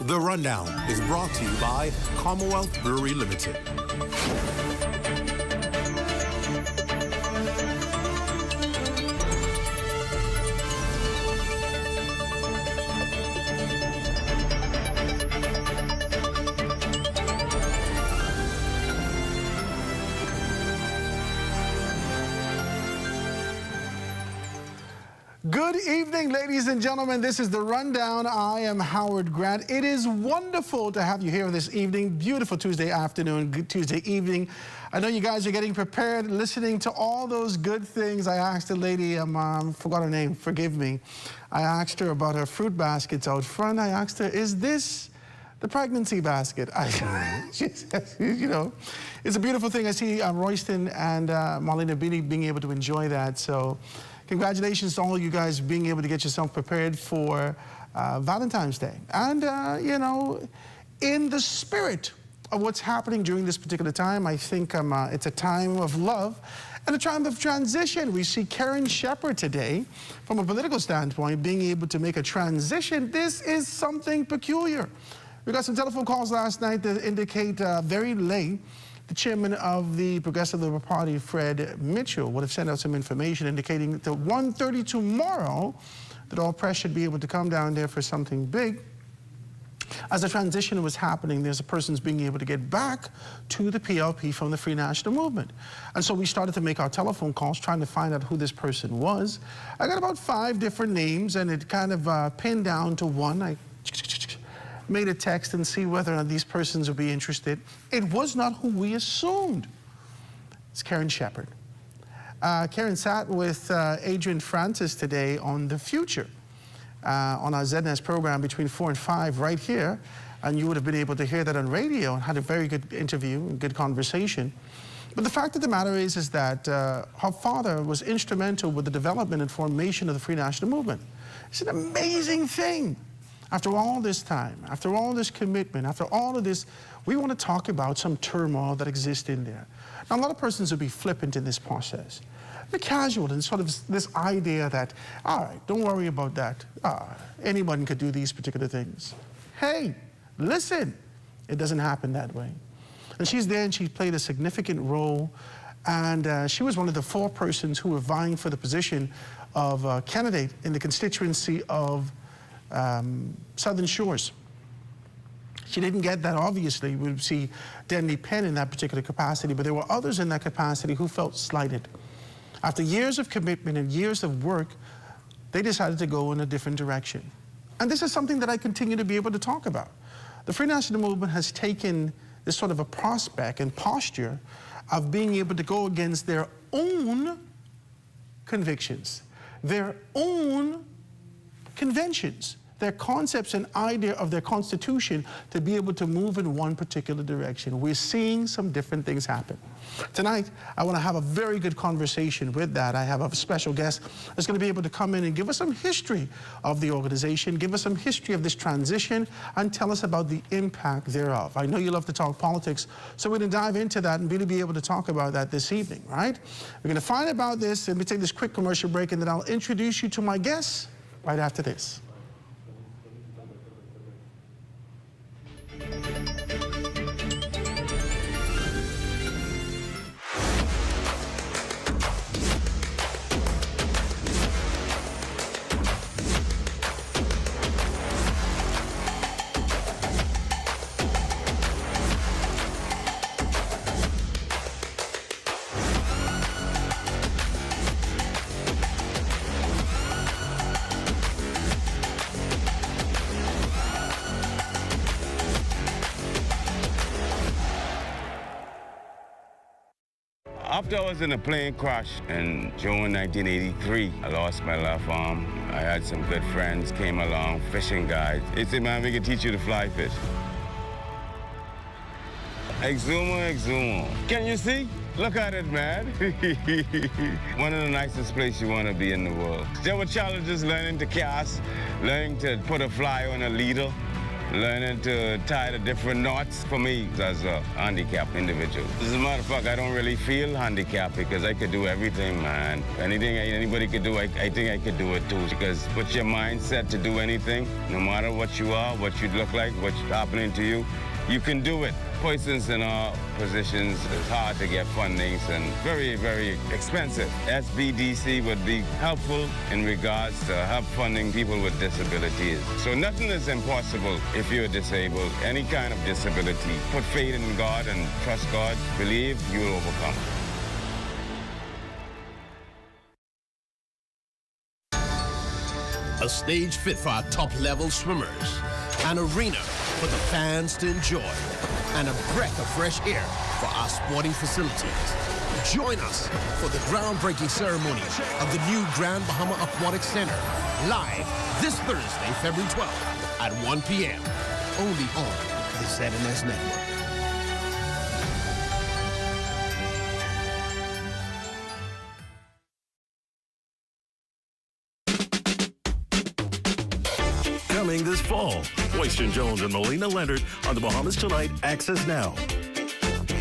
The Rundown is brought to you by Commonwealth Brewery Limited. Good evening, ladies and gentlemen. This is The Rundown. I am Howard Grant. It is wonderful to have you here this evening. Beautiful Tuesday afternoon, good Tuesday evening. I know you guys are getting prepared, listening to all those good things. I asked a lady, forgot her name, forgive me. I asked her about her fruit baskets out front. I asked her, is this the pregnancy basket? She says, you know, it's a beautiful thing. I see Royston and Marlena being able to enjoy that. So congratulations to all you guys being able to get yourself prepared for Valentine's Day. And, you know, in the spirit of what's happening during this particular time, I think it's a time of love and a time of transition. We see Karen Shepherd today, from a political standpoint, being able to make a transition. This is something peculiar. We got some telephone calls last night that indicate very late the chairman of the Progressive Liberal Party, Fred Mitchell, would have sent out some information indicating that at 1:30 tomorrow that all press should be able to come down there for something big. As the transition was happening, there's a person's being able to get back to the PLP from the Free National Movement. And so we started to make our telephone calls trying to find out who this person was. I got about 5 different names, and it kind of pinned down to one. I made a text and see whether or not these persons would be interested. It was not who we assumed. It's Karen Shepherd. Karen sat with Adrian Francis today on The Future on our ZNS program between 4 and 5 right here, and you would have been able to hear that on radio and had a very good interview and good conversation. But the fact of the matter is that her father was instrumental with the development and formation of the Free National Movement. It's an amazing thing. After all this time, after all this commitment, after all of this, we want to talk about some turmoil that exists in there. Now, a lot of persons will be flippant in this process. They're casual and sort of this idea that, all right, don't worry about that. Anyone could do these particular things. Hey, listen, it doesn't happen that way. And she's there and she played a significant role. And she was one of the 4 persons who were vying for the position of candidate in the constituency of Southern Shores. She didn't get that, obviously. We would see Denley Penn in that particular capacity, but there were others in that capacity who felt slighted. After years of commitment and years of work, they decided to go in a different direction. And this is something that I continue to be able to talk about. The Free National Movement has taken this sort of a prospect and posture of being able to go against their own convictions, their own conventions, their concepts and idea of their constitution to be able to move in one particular direction. We're seeing some different things happen. Tonight, I want to have a very good conversation with that. I have a special guest that's going to be able to come in and give us some history of the organization, give us some history of this transition, and tell us about the impact thereof. I know you love to talk politics, so we're going to dive into that and really be able to talk about that this evening, right? We're going to find about this, and we take this quick commercial break, and then I'll introduce you to my guests right after this. After I was in a plane crash in June 1983, I lost my left arm. I had some good friends, came along, fishing guides. They said, man, we can teach you to fly fish. Exuma, Exuma. Can you see? Look at it, man. One of the nicest places you want to be in the world. There were challenges learning to cast, learning to put a fly on a leader. learning to tie the different knots for me as a handicapped individual. As a matter of fact, I don't really feel handicapped because I could do everything, man. Anything anybody could do, I think I could do it too. Because put your mindset to do anything, no matter what you are, what you look like, what's happening to you, you can do it. Persons in our positions, it's hard to get fundings and very, very expensive. SBDC would be helpful in regards to help funding people with disabilities. So nothing is impossible if you're disabled, any kind of disability. Put faith in God and trust God. Believe you will overcome. A stage fit for our top-level swimmers, an arena for the fans to enjoy, and a breath of fresh air for our sporting facilities. Join us for the groundbreaking ceremony of the new Grand Bahama Aquatic Center, live this Thursday, February 12th at 1 p.m. only on the ZNS Network. Coming this fall, Royston Jones and Melina Leonard on the Bahamas Tonight Access Now.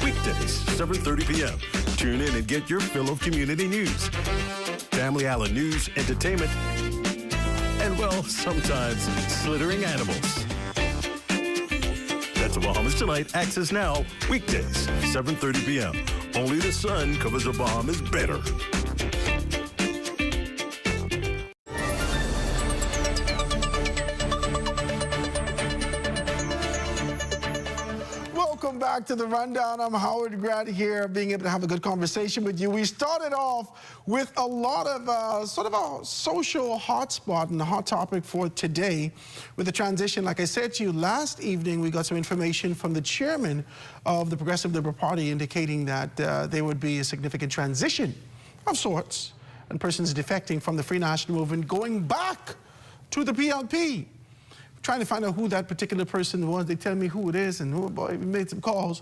Weekdays, 7:30 p.m. Tune in and get your fill of community news. Family Island news, entertainment, and, well, sometimes slithering animals. That's the Bahamas Tonight Access Now, weekdays, 7:30 p.m. Only the sun covers the Bahamas better. Welcome back to the Rundown. I'm Howard Grant here, being able to have a good conversation with you. We started off with a lot of sort of a social hotspot and a hot topic for today with the transition. Like I said to you last evening, we got some information from the chairman of the Progressive Liberal Party indicating that there would be a significant transition of sorts and persons defecting from the Free National Movement going back to the PLP. Trying to find out who that particular person was. They tell me who it is, and oh boy, we made some calls.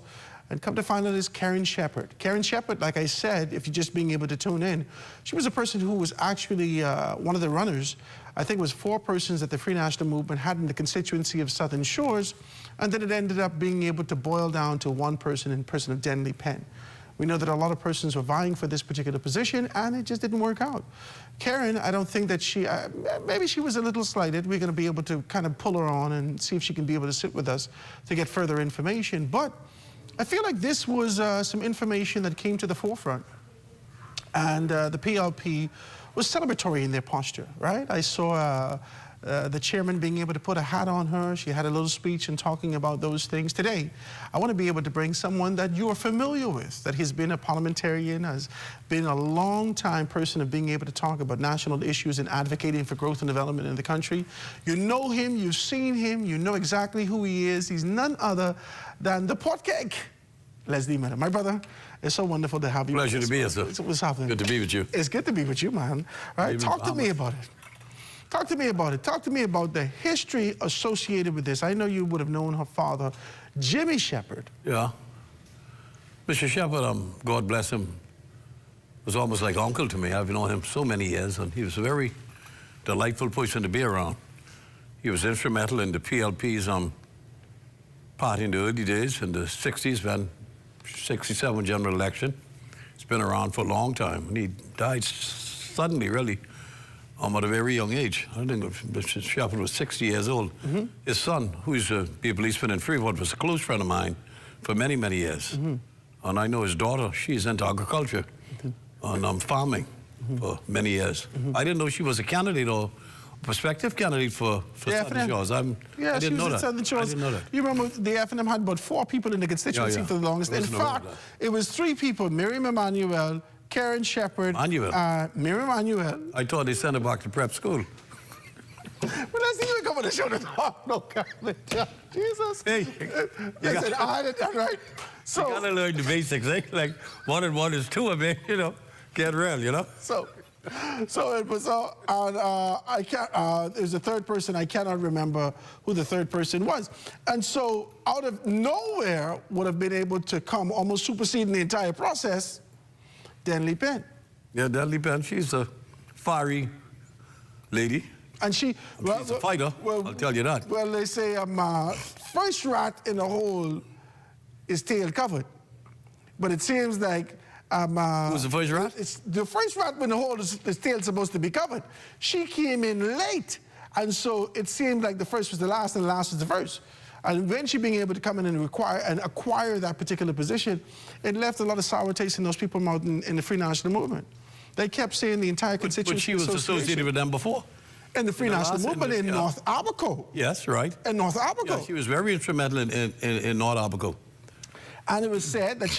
And come to find out it's Karen Shepherd. Karen Shepherd, like I said, if you're just being able to tune in, she was a person who was actually one of the runners. I think it was 4 persons that the Free National Movement had in the constituency of Southern Shores, and then it ended up being able to boil down to one person in person of Denley Penn. We know that a lot of persons were vying for this particular position, and it just didn't work out. Karen, I don't think that she, maybe she was a little slighted. We're going to be able to kind of pull her on and see if she can be able to sit with us to get further information. But I feel like this was some information that came to the forefront. And the PLP was celebratory in their posture, right? I saw the chairman being able to put a hat on her. She had a little speech and talking about those things. Today, I want to be able to bring someone that you are familiar with, that has been a parliamentarian, has been a long-time person of being able to talk about national issues and advocating for growth and development in the country. You know him, you've seen him, you know exactly who he is. He's none other than the Portcake, Leslie Miller. My brother, it's so wonderful to have you. Pleasure to be here, sir. What's happening? Good to be with you. It's good to be with you, man. All right, talk to me about it. Talk to me about it. Talk to me about the history associated with this. I know you would have known her father, Jimmy Shepherd. Yeah. Mr. Shepherd, God bless him, was almost like uncle to me. I've known him so many years, and he was a very delightful person to be around. He was instrumental in the PLP's party in the early days, in the 60s, when 67 general election. He's been around for a long time, and he died suddenly, really. At a very young age. I think Mr. Shepherd was 60 years old. Mm-hmm. His son, who's a policeman in Freeport, was a close friend of mine for many, many years. Mm-hmm. And I know his daughter, she's into agriculture and farming for many years. I didn't know she was a candidate or prospective candidate for Southern Shores. I didn't know that. I didn't know that. You remember the F&M had about 4 people in the constituency for the longest. In fact, it was 3 people, Miriam Emanuel, Karen Shepherd, Miriam Emanuel. I thought they sent her back to prep school. Well, let's see you come on the show to talk. No, Jesus. Hey, listen, I had it done right. So, you gotta learn the basics, eh? Like 1 and 1 is 2, I mean, you know, get real, you know? So it was, I can't, there's a third person, I cannot remember who the third person was. And so out of nowhere would have been able to come, almost superseding the entire process, Denley Penn. Yeah, Denley Penn, she's a fiery lady, And she... She's a fighter, I'll tell you that. Well, they say first rat in the hole is tail covered. But it seems like... Who's the first rat? It's the first rat in the hole is tail supposed to be covered. She came in late. And so it seemed like the first was the last and the last was the first. And when she being able to come in and acquire that particular position, it left a lot of sour taste in those people out in the Free National Movement. They kept saying the entire constituency. But she was associated with them before. In the Free National Movement in North Abaco. Yes, right. In North Abaco. Yeah, she was very instrumental in North Abaco. And it was said that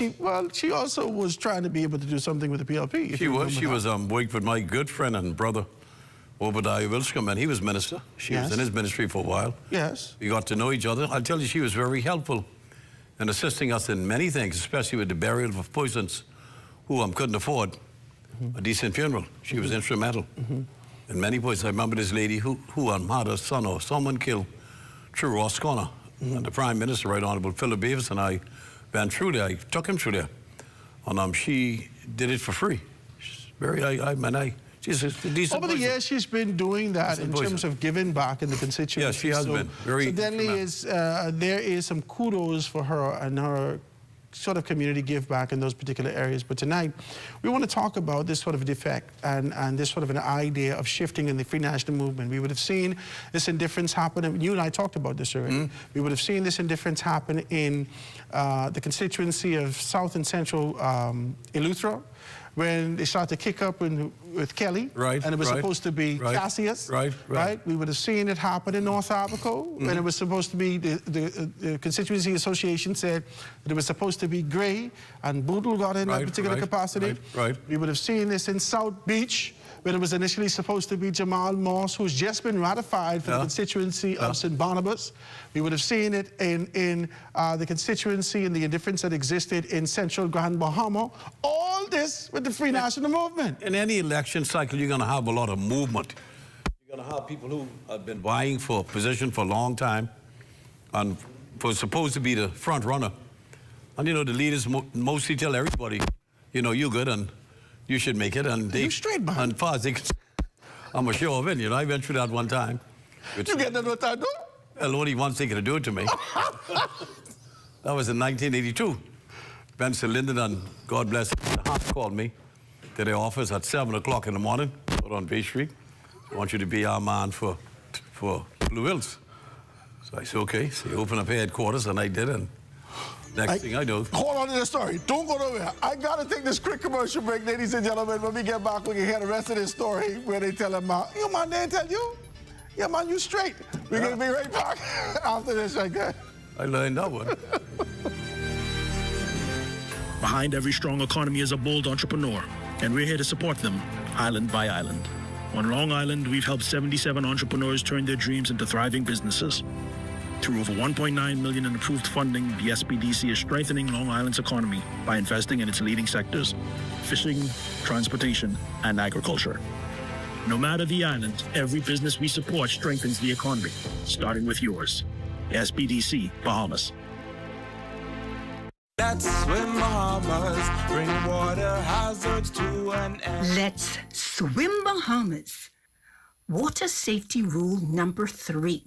she also was trying to be able to do something with the PLP. She was worked with my good friend and brother, Obadiah Wilscombe, and he was minister. She was in his ministry for a while. Yes. We got to know each other. I'll tell you, she was very helpful in assisting us in many things, especially with the burial of persons who couldn't afford a decent funeral. She was instrumental in many ways. I remember this lady who had a son or someone killed through Roscona. And the Prime Minister, Right Honourable Philip Davis, and I went through there. I took him through there. And she did it for free. She's she's a decent Over the person. years, she's been doing that in terms of giving back in the constituency. Yes, she has been. Very there is some kudos for her and her sort of community give back in those particular areas. But tonight, we want to talk about this sort of defect and this sort of an idea of shifting in the Free National Movement. We would have seen this indifference happen, and you and I talked about this already. We would have seen this indifference happen in the constituency of South and Central Eleuthera, when they started to kick up with Kelly, right, and it was supposed to be Cassius, right? We would have seen it happen in North Abaco, when it was supposed to be, the Constituency Association said that it was supposed to be Gray, and Boodle got in that particular capacity. We would have seen this in South Beach, when it was initially supposed to be Jamal Moss, who's just been ratified for the constituency of St. Barnabas. We would have seen it in the constituency and the indifference that existed in Central Grand Bahama. All this with the Free National Movement. In any election cycle, you're going to have a lot of movement. You're going to have people who have been vying for a position for a long time and were supposed to be the front runner. And, the leaders mostly tell everybody, you're good and you should make it. And you straight, man. And far as they can, I'm a show of it. I went through that one time. You get that what I do? Well, only one thing could do it to me. That was in 1982. Benson Linden and God bless him, called me to their office at 7 o'clock in the morning out on Bay Street. I want you to be our man for Blue Hills. So I said, okay. So he opened up headquarters, and I did. And next thing I know... Hold on to the story. Don't go nowhere. I got to take this quick commercial break, ladies and gentlemen. When we get back, we can hear the rest of this story where they tell him, your man didn't tell you? Yeah, man, you straight. We're going to be right back after this right there. I learned that one. Behind every strong economy is a bold entrepreneur, and we're here to support them, island by island. On Long Island, we've helped 77 entrepreneurs turn their dreams into thriving businesses. Through over $1.9 million in approved funding, the SBDC is strengthening Long Island's economy by investing in its leading sectors: fishing, transportation, and agriculture. No matter the island, every business we support strengthens the economy, starting with yours. SBDC, Bahamas. Let's swim Bahamas, bring water hazards to an end. Let's swim Bahamas. Water safety rule number 3.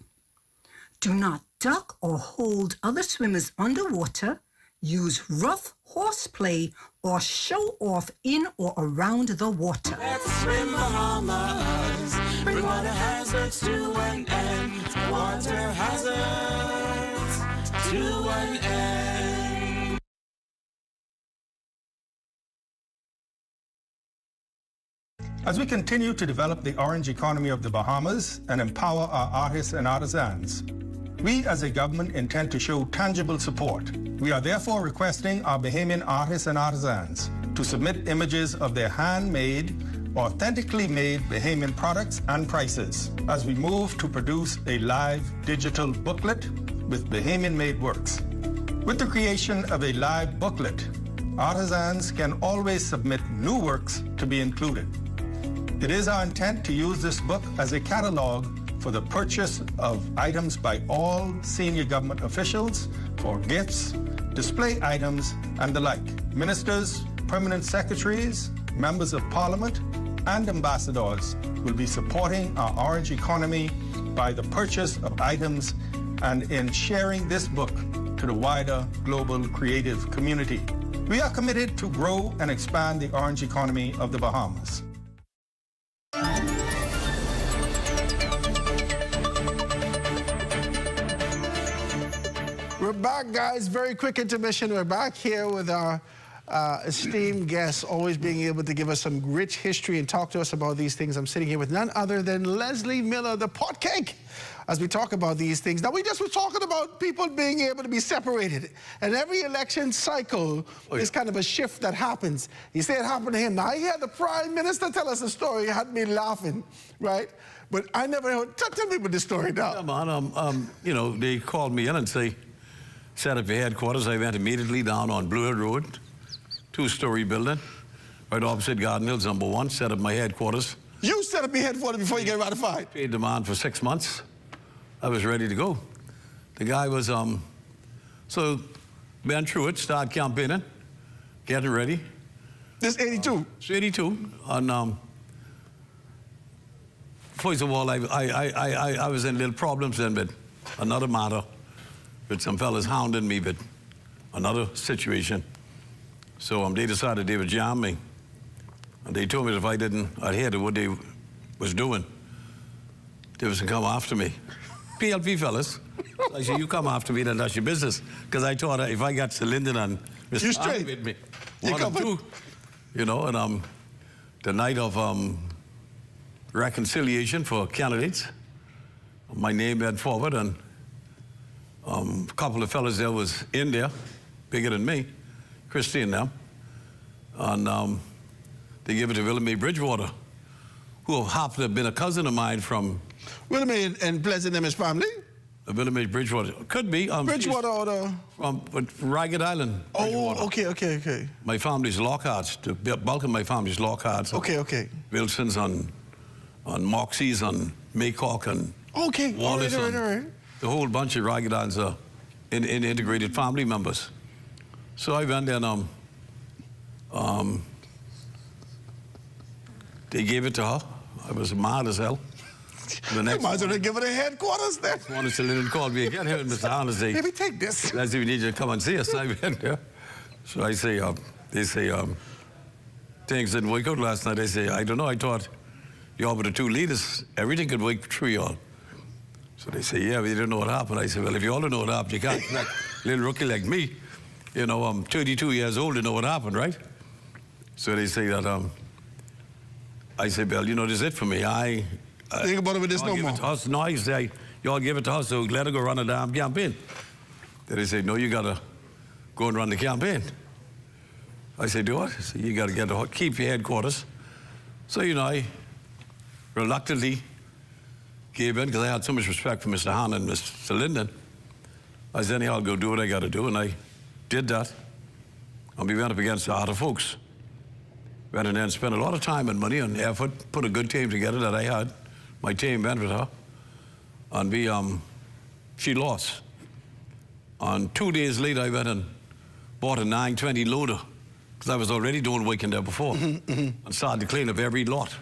Do not duck or hold other swimmers underwater, use rough horseplay, or show off in or around the water. Let's swim Bahamas, bring water hazards to an end. Water hazards to an end. As we continue to develop the orange economy of the Bahamas and empower our artists and artisans, we as a government intend to show tangible support. We are therefore requesting our Bahamian artists and artisans to submit images of their handmade, authentically made Bahamian products and prices as we move to produce a live digital booklet with Bahamian-made works. With the creation of a live booklet, artisans can always submit new works to be included. It is our intent to use this book as a catalog for the purchase of items by all senior government officials for gifts, display items, and the like. Ministers, permanent secretaries, members of parliament, and ambassadors will be supporting our orange economy by the purchase of items and in sharing this book to the wider global creative community. We are committed to grow and expand the orange economy of the Bahamas. We're back, guys. Very quick intermission. We're back here with our esteemed guests, always being able to give us some rich history and talk to us about these things. I'm sitting here with none other than Leslie Miller, the pot cake, as we talk about these things. Now, we just were talking about people being able to be separated. And every election cycle is kind of a shift that happens. You say it happened to him. Now, I had the Prime Minister tell us a story. It had me laughing, right? But I never heard. Tell people this story now. Yeah, man, you know, they called me in and set up your headquarters. I went immediately down on Blue Hill Road, two-story building, right opposite Garden Hills, number 1, set up my headquarters. You set up your headquarters before you get ratified? Paid the man for 6 months. I was ready to go. The guy was, so went through it, started campaigning, getting ready. This 82? It's 82. And first of all, I was in little problems then with another matter, with some fellas hounding me with another situation. So they decided they would jam me. And they told me that if I didn't adhere to what they was doing, they was to come after me. PLP fellas. I said, you come after me, then that's your business. Because I thought if I got Linden and Mr. Straight with me, one or two, you know, and the night of reconciliation for candidates, my name went forward, and a couple of fellas there was in there, bigger than me, Christine now, and they gave it to Willie Mae Bridgewater, who happened to have been a cousin of mine from... Willie Mae and Pleasant and his family? Willie Mae Bridgewater. Could be. Bridgewater or the... From Ragged Island. Oh, okay. My family's Lockharts. The bulk of my family's Lockharts. Okay. Wilsons on Moxies on Maycock and Wallace. All right. The whole bunch of Ragged Islands are integrated family members. So I went there and they gave it to her. I was mad as hell. The next might as well give it a headquarters then. Morning, Linden called me again. Here, Mr. Hannes, say, maybe take this. I said, we need you to come and see us. I went there. So I say, they say, things didn't work out last night. I say, I don't know. I thought y'all were the two leaders. Everything could work through y'all. So they say, yeah, we didn't know what happened. I said, well, if you all don't know what happened, you can't expect a little rookie like me. You know, I'm 32 years old to know what happened, right? So they say that, I say, well, you know, this is it for me. Think about it with this no more. No, I say, y'all give it to us, so let her go run a damn campaign. Then they say, no, you got to go and run the campaign. I say, do what? I say, you got to keep your headquarters. So, you know, I reluctantly gave in because I had so much respect for Mr. Hahn and Mr. Linden. I said, anyhow, I'll go do what I got to do, and I did that. And we went up against the other folks. Went in there and spent a lot of time and money and effort, put a good team together that I had. My team went with her. And she lost. And 2 days later, I went and bought a 920 loader, because I was already doing work in there before, and started to clean up every lot.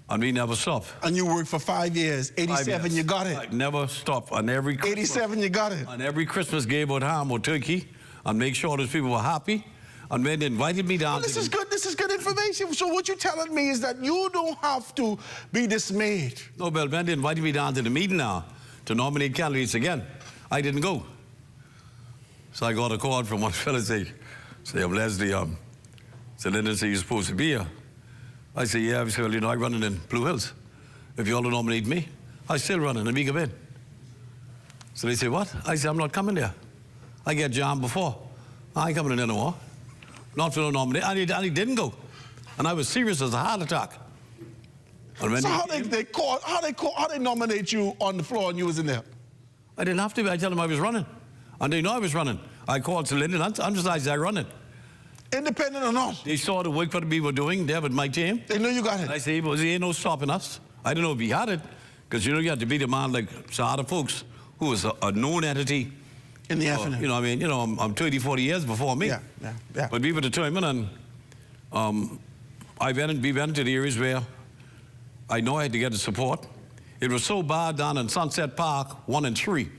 And we never stopped. And you worked for 5 years. 87, you got it. I never stopped. On every Christmas, 87, you got it. On every Christmas, gave out ham or turkey, and make sure those people were happy. And when they invited me down, this is good information. So what you're telling me is that you don't have to be dismayed. No, well, when they invited me down to the meeting now to nominate candidates again, I didn't go. So I got a call from one fellow say, I'm Leslie. So Linden said, you're supposed to be here. I said, yeah. I said, well, you know, I'm running in Blue Hills. If you all don't nominate me, I'm still running, and we come in. So they say, what? I said, I'm not coming there. I get jammed before. I ain't coming in anymore. Not for no nomination. And he didn't go. And I was serious as a heart attack. And when so how they nominate you on the floor and you was in there? I didn't have to. I told them I was running. And they know I was running. I called to Linden. I'm just like, I running. Independent or not? They saw the work that we were doing there with my team. They know you got it. And I say, well, there ain't no stopping us. I don't know if he had it. Because, you know, you had to beat a man like Sahara folks, who was a known entity. In the afternoon. You know, I mean, you know, I'm 30, 40 years before me. Yeah. But we were determined, and we went to the areas where I know I had to get the support. It was so bad down in Sunset Park, 1 and 3,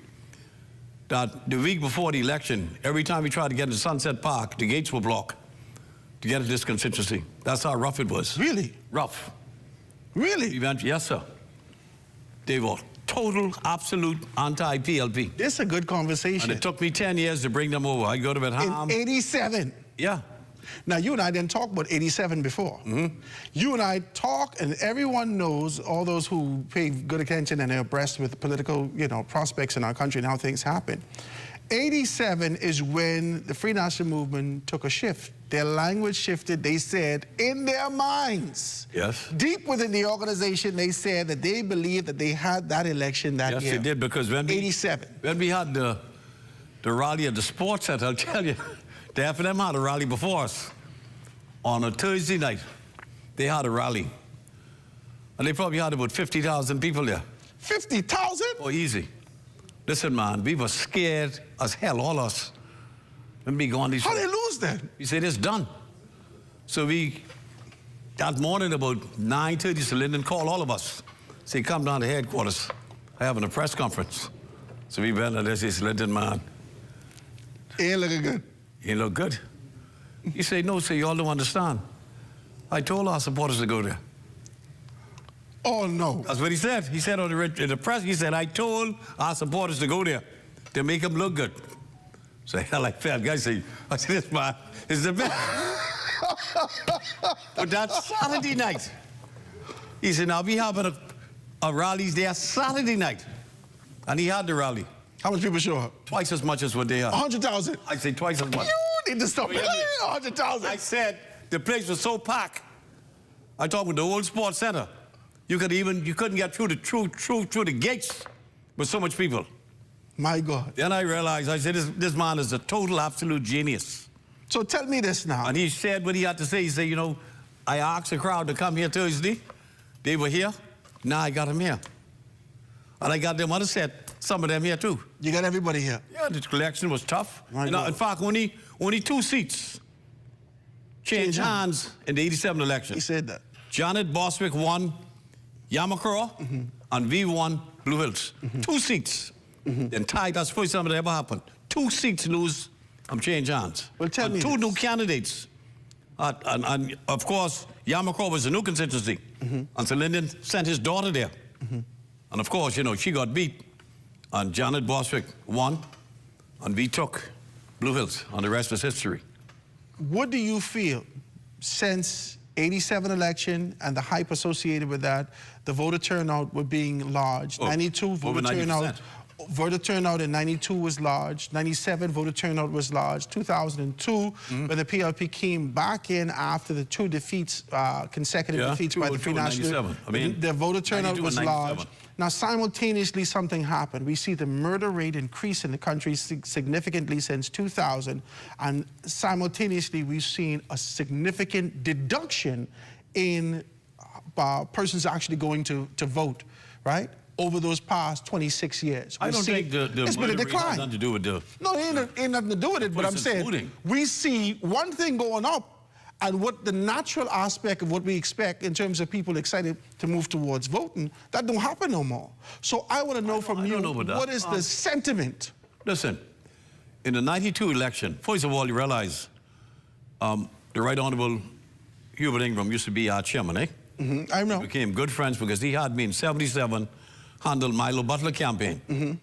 that the week before the election, every time we tried to get into Sunset Park, the gates were blocked to get to this constituency. That's how rough it was. Really? Rough. Really? We went, yes, sir. They were total, absolute anti-PLP. This is a good conversation. And it took me 10 years to bring them over. I go to Vietnam. In 87. Yeah. Now, you and I didn't talk about 87 before. Mm-hmm. You and I talk, and everyone knows, all those who pay good attention and are abreast with political, prospects in our country and how things happen. 87 is when the Free National Movement took a shift. Their language shifted. They said, in their minds, yes, deep within the organization, they said that they believed that they had that election that year. Yes, they did, because when 87. When we had the rally at the Sports Center, I'll tell you, the F&M had a rally before us on a Thursday night. They had a rally. And they probably had about 50,000 people there. 50,000? Oh, easy. Listen, man, we were scared as hell, all us. When we go on these... How they lose then? We said, it's done. So that morning about 9:30, Sir Lyndon called all of us. Say, come down to headquarters. I'm having a press conference. So we went and they said, Lyndon, man. He ain't looking good. He look good. He said, no, sir, you all don't understand. I told our supporters to go there. Oh, no. That's what he said. He said in the press, he said, I told our supporters to go there to make them look good. So I like fat guys say, I said, this man is the best. But that's Saturday night. He said, now we having a rally there Saturday night. And he had the rally. How much people show up? Twice as much as what they had. 100,000. I say twice as much. You need to stop. 100,000. I said the place was so packed. I talked with the old sports center. You couldn't get through the gates with so much people. My God. Then I realized, I said, this man is a total, absolute genius. So tell me this now. And he said what he had to say. He said, I asked the crowd to come here Thursday. They were here. Now I got them here. And I got them other set, some of them here too. You got everybody here? Yeah, the election was tough. In fact, only 2 seats changed hands in the 87 election. He said that. Janet Boswick won Yamacraw, and we won Blue Hills. 2 seats. Then tied, that's the first time it ever happened. 2 seats lose and change hands. Well, tell me 2 new candidates. And of course, Yamacraw was a new constituency. And Sir Lyndon sent his daughter there. And of course, she got beat. And Janet Boswick won. And we took Blue Hills. And the rest is history. What do you feel since 87 election and the hype associated with that, the voter turnout were being large? 92 voter turnout. Voter turnout in 92 was large. 97 voter turnout was large. 2002, when the PLP came back in after the 2 defeats, consecutive defeats by the Free National, the voter turnout was large. Now, simultaneously, something happened. We see the murder rate increase in the country significantly since 2000, and simultaneously, we've seen a significant deduction in persons actually going to vote, right? Over those past 26 years. I don't think the it's been a decline. Has nothing to do with the... No, it ain't nothing to do with it, but I'm saying we see one thing going up, and what the natural aspect of what we expect in terms of people excited to move towards voting, that don't happen no more. So I want to know from you, what is the sentiment? Listen, in the 92 election, first of all, you realize the Right Honorable Hubert Ingram used to be our chairman, eh? I know. We became good friends because he had me in 77, handled Milo Butler campaign, and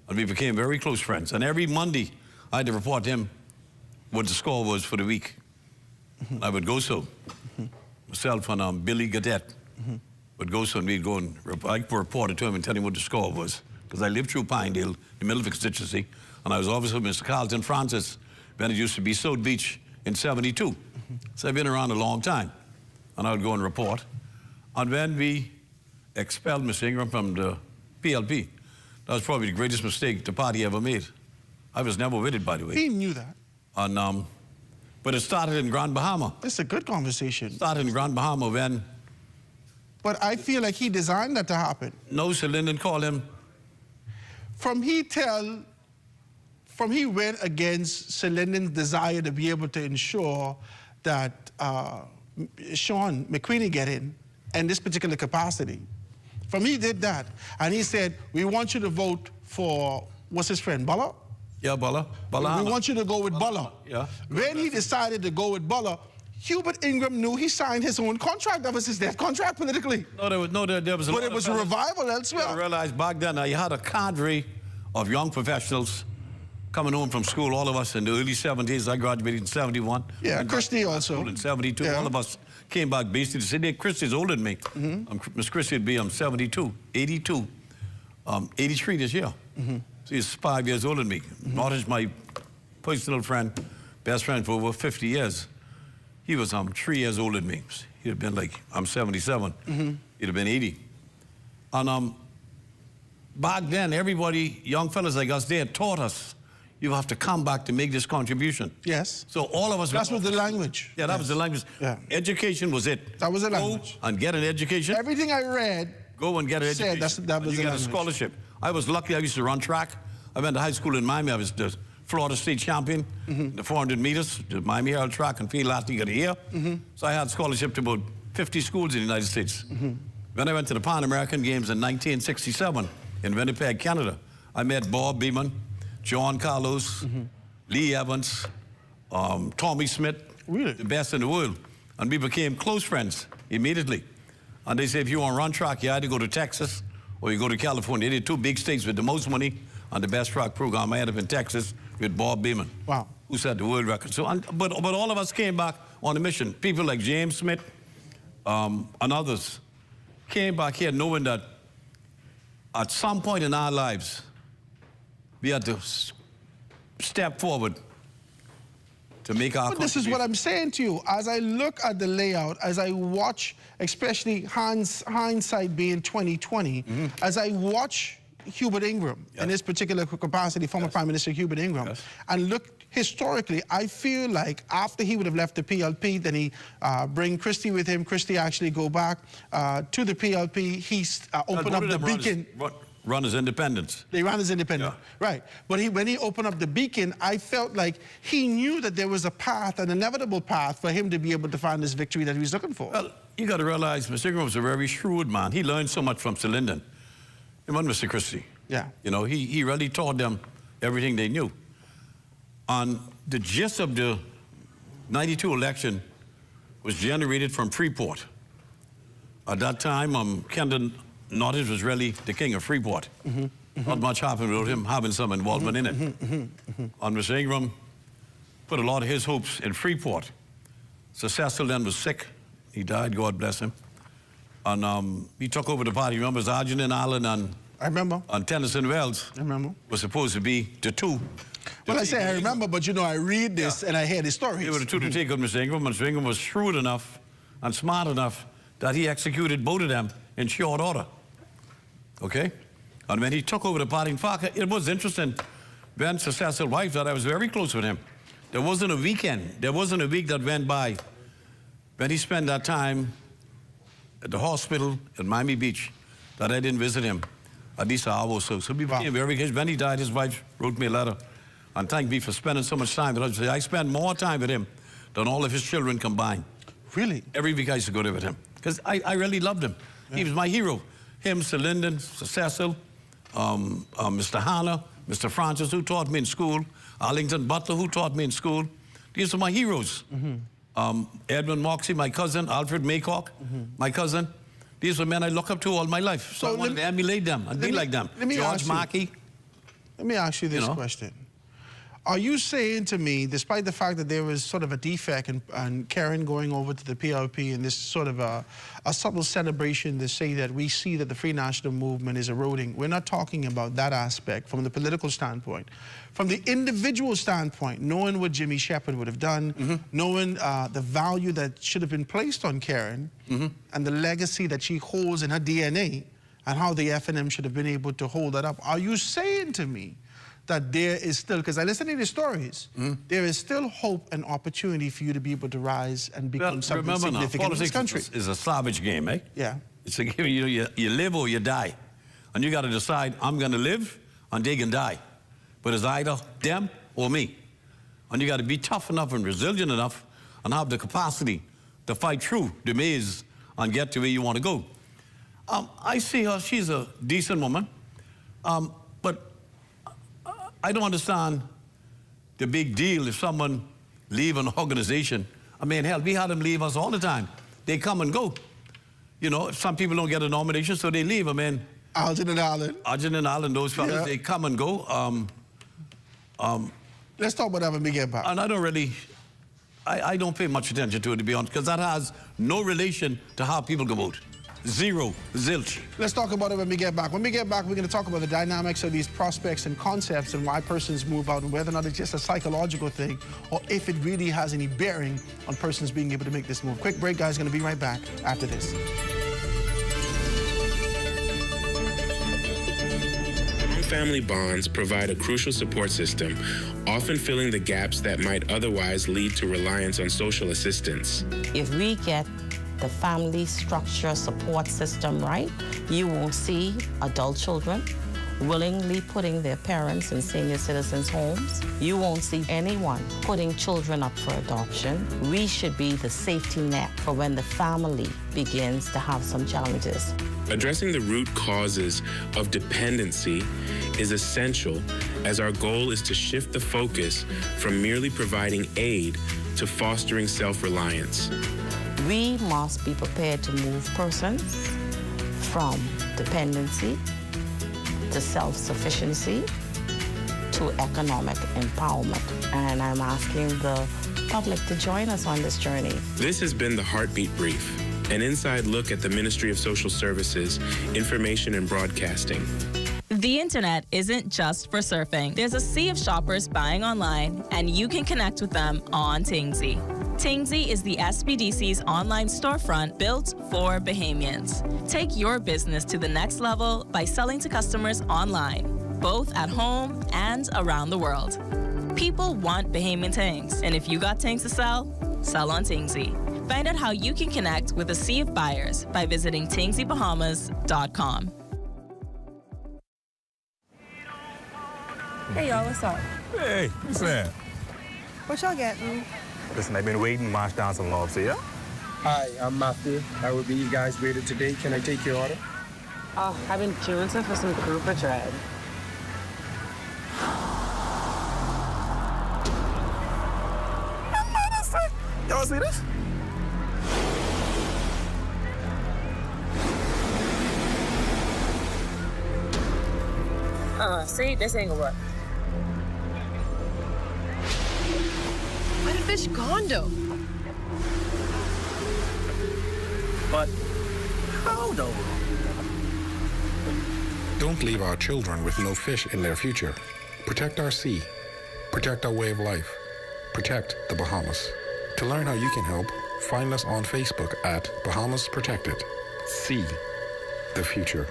we became very close friends. And every Monday, I had to report to him what the score was for the week. I would go myself and Billy Gadet would go and we'd go and I report it to him and tell him what the score was. Because I lived through Pinedale, the middle of the constituency, and I was obviously with Mr. Carlton Francis when it used to be South Beach in 72. So I've been around a long time. And I would go and report. And when we expelled Mr. Ingram from the PLP, that was probably the greatest mistake the party ever made. I was never with it, by the way. He knew that. And, but it started in Grand Bahama. It's a good conversation. It started in Grand Bahama when... But I feel like he designed that to happen. No, Sir Lyndon called him. From he went against Sir Lyndon's desire to be able to ensure that Sean McQueenie get in this particular capacity. From he did that, and he said, we want you to vote for, what's his friend, Buller? Yeah, Buller. We want you to go with Buller. Yeah. When he decided to go with Buller, Hubert Ingram knew he signed his own contract. That was his death contract politically. No, there was a But lot it was of a fellas. revival elsewhere. I realized back then you had a cadre of young professionals coming home from school, all of us in the early 70s. I graduated in 71. Yeah, And Christie got also. school in 72. Yeah. All of us came back basically to say, Christie's older than me. Miss Christie would be 72, 82, 83 this year. So he's 5 years older than me. Not as my personal friend, best friend for over 50 years. He was 3 years older than me. He'd have been like, I'm 77. He'd have been 80. And back then, everybody, young fellas like us, they had taught us, you have to come back to make this contribution. Yes. So all of us... That's was the language. Yeah, that was the language. Yeah. Education was it. That was the language. Go and get an education. Everything I read Go and get an said education. that was you the get a language. scholarship. I was lucky. I used to run track. I went to high school in Miami. I was the Florida State champion, the 400 meters, the Miami Herald Track and Field Athlete of the Year. So I had scholarship to about 50 schools in the United States. When I went to the Pan American Games in 1967 in Winnipeg, Canada, I met Bob Beeman, John Carlos, Lee Evans, Tommy Smith, Really? the best in the world. And we became close friends immediately. And they said, if you want to run track, you either go to Texas or you go to California. They're the two big states with the most money and the best track program. I ended up in Texas with Bob Beeman, Wow. who set the world record. So, but all of us came back on a mission. People like James Smith and others came back here knowing that at some point in our lives, we had to step forward to make our But this is what I'm saying to you. As I look at the layout, as I watch, especially hindsight being 2020, as I watch Hubert Ingram in this particular capacity, former Prime Minister Hubert Ingram, and look historically, I feel like after he would have left the PLP, then he bring Christie with him. Christie actually go back to the PLP. He opened up the Beacon. Run as independents. They ran as independent, right. But when he opened up the Beacon, I felt like he knew that there was a path, an inevitable path for him to be able to find this victory that he was looking for. Well, you got to realize Mr. Ingram was a very shrewd man. He learned so much from Sir Lyndon. And one Mr. Christie. Yeah. You know, he really taught them everything they knew. And the gist of the 92 election was generated from Freeport. At that time, Kendon Nottage was really the king of Freeport. Not much happened without him having some involvement in it. And Mr. Ingram put a lot of his hopes in Freeport. Sir Cecil then was sick. He died, God bless him. And he took over the party. Remember, Arjun Allen and I remember. And Tennyson Wells I remember. was supposed to be the two. Well, I say I remember, but you know, I read this and I hear the stories. They were the two to take on Mr. Ingram. Mr. Ingram was shrewd enough and smart enough that he executed both of them in short order. Okay? And when he took over the party, in fact, it was interesting. When Sir Cecil wife that I was very close with him. There wasn't a weekend, there wasn't a week that went by when he spent that time at the hospital at Miami Beach that I didn't visit him at least an hour or so. So we became very close. When he died, his wife wrote me a letter and thanked me for spending so much time with him. I spent more time with him than all of his children combined. Really? Every week I used to go there with him because I really loved him. He was my hero. Him, Sir Lyndon, Sir Cecil, Mr. Hanna, Mr. Francis, who taught me in school, Arlington Butler, who taught me in school. These are my heroes. Edmund Moxie, my cousin, Alfred Maycock, my cousin. These were men I look up to all my life. So I wanted to emulate them and be like them. George Markey. Let me ask you this question. Are you saying to me, despite the fact that there was sort of a defect in Karen going over to the PLP and this sort of a subtle celebration to say that we see that the Free National Movement is eroding, we're not talking about that aspect from the political standpoint. From the individual standpoint, knowing what Jimmy Shepherd would have done, knowing the value that should have been placed on Karen and the legacy that she holds in her DNA and how the FNM should have been able to hold that up, are you saying to me that there is still, because I listen to the stories, there is still hope and opportunity for you to be able to rise and become something significant in this country? Is a savage game, eh? Yeah. It's a game, you live or you die. And you got to decide, I'm going to live and they can die. But it's either them or me. And you got to be tough enough and resilient enough and have the capacity to fight through the maze and get to where you want to go. I see her, she's a decent woman, but I don't understand the big deal if someone leave an organization. I mean, hell, we had them leave us all the time. They come and go. You know, some people don't get a nomination, so they leave. I mean, Algernon Allen. Algernon Allen, those fellas, Yeah. they come and go. Let's talk about that when we get back. And I don't really, I don't pay much attention to it, to be honest, because that has no relation to how people go vote. Zero, zilch. Let's talk about it when we get back. When we get back, we're going to talk about the dynamics of these prospects and concepts and why persons move out and whether or not it's just a psychological thing or if it really has any bearing on persons being able to make this move. Quick break, guys. Going to be right back after this. Family bonds provide a crucial support system, often filling the gaps that might otherwise lead to reliance on social assistance. If we get the family structure support system right, you won't see adult children willingly putting their parents in senior citizens' homes. You won't see anyone putting children up for adoption. We should be the safety net for when the family begins to have some challenges. Addressing the root causes of dependency is essential, as our goal is to shift the focus from merely providing aid to fostering self-reliance. We must be prepared to move persons from dependency to self-sufficiency to economic empowerment. And I'm asking the public to join us on this journey. This has been the Heartbeat Brief, an inside look at the Ministry of Social Services, Information and Broadcasting. The internet isn't just for surfing. There's a sea of shoppers buying online, and you can connect with them on Tingsy. Tingsy is the SBDC's online storefront built for Bahamians. Take your business to the next level by selling to customers online, both at home and around the world. People want Bahamian things, and if you got things to sell, sell on Tingsy. Find out how you can connect with a sea of buyers by visiting TingsyBahamas.com. Hey y'all, what's up? Hey, what's that? What y'all getting? Listen, I've been waiting to march down some logs here. Hi, I'm Matthew. I will be you guys waited today. Can I take your order? Oh, I've been jonesing for some grouper dread. Y'all see this? See, this ain't gonna work. Where the fish gone, though? But how, though? Don't leave our children with no fish in their future. Protect our sea. Protect our way of life. Protect the Bahamas. To learn how you can help, find us on Facebook at Bahamas Protected. See the future.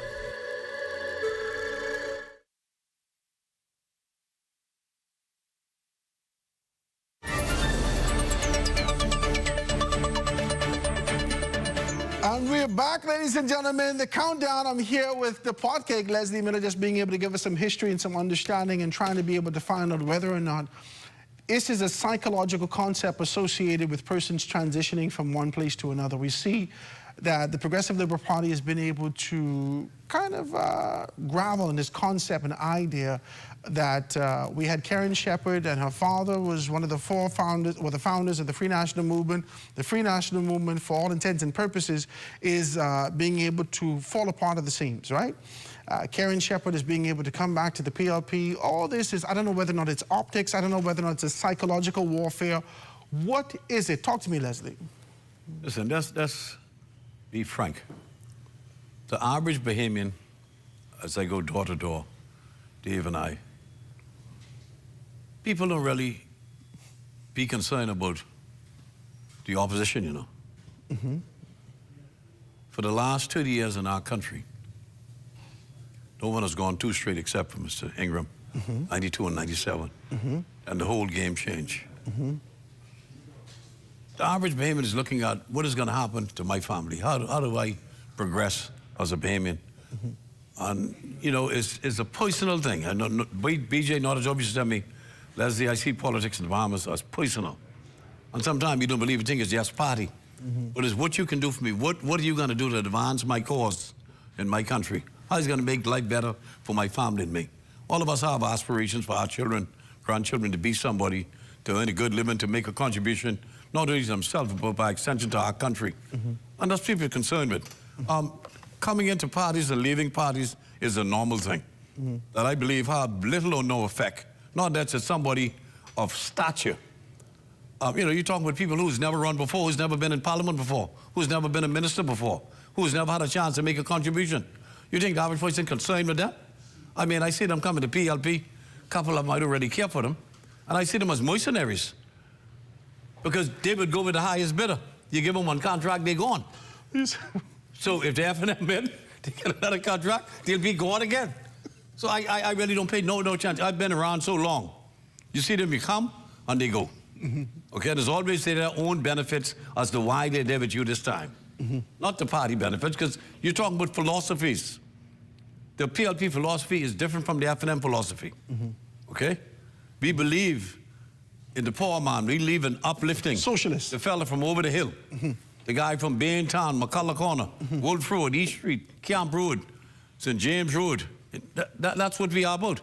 And we're back, ladies and gentlemen. The countdown. I'm here with the pot cake, Leslie Miller, just being able to give us some history and some understanding and trying to be able to find out whether or not this is a psychological concept associated with persons transitioning from one place to another. We see that the Progressive Liberal Party has been able to kind of gravel in this concept and idea that we had Karen Shepherd, and her father was one of the four founders, or the founders of the Free National Movement. The Free National Movement, for all intents and purposes, is being able to fall apart at the seams, right? Karen Shepherd is being able to come back to the PLP. All this is, I don't know whether or not it's optics, I don't know whether or not it's a psychological warfare. What is it? Talk to me, Leslie. Listen, let's be frank. The average Bahamian, as I go door to door, Dave and I, people don't really be concerned about the opposition, you know. Mm-hmm. For the last 30 years in our country, no one has gone too straight except for Mr. Ingram, 92 and 97, and the whole game changed. The average Bahamian is looking at what is going to happen to my family. How do I progress as a Bahamian? And, you know, it's a personal thing. I know, BJ Nottajob used to tell me, Leslie, I see politics in the Bahamas as personal. And sometimes you don't believe you think it's just party. but it's what you can do for me. What are you going to do to advance my cause in my country? How is it going to make life better for my family and me? All of us have aspirations for our children, grandchildren, to be somebody, to earn a good living, to make a contribution, not only to themselves, but by extension to our country. And that's people are concerned with. Coming into parties and leaving parties is a normal thing that I believe have little or no effect. Not that it's somebody of stature. You know, you're talking with people who's never run before, who's never been in parliament before, who's never been a minister before, who's never had a chance to make a contribution. You think the average person is concerned with that? I mean, I see them coming to PLP, a couple of them I already care for them, and I see them as mercenaries because they would go with the highest bidder. You give them one contract, they're gone. So if they haven't been, they get another contract, they'll be gone again. So I really don't pay no chance. I've been around so long. You see them, you come, and they go. Okay, there's always their own benefits as to why they're there with you this time. Not the party benefits, because you're talking about philosophies. The PLP philosophy is different from the F&M philosophy. Okay? We believe in the poor man. We believe in uplifting. Socialist. The fella from over the hill. The guy from Baintown, McCullough Corner, Wolf Road, East Street, Camp Road, St. James Road. That's what we are about.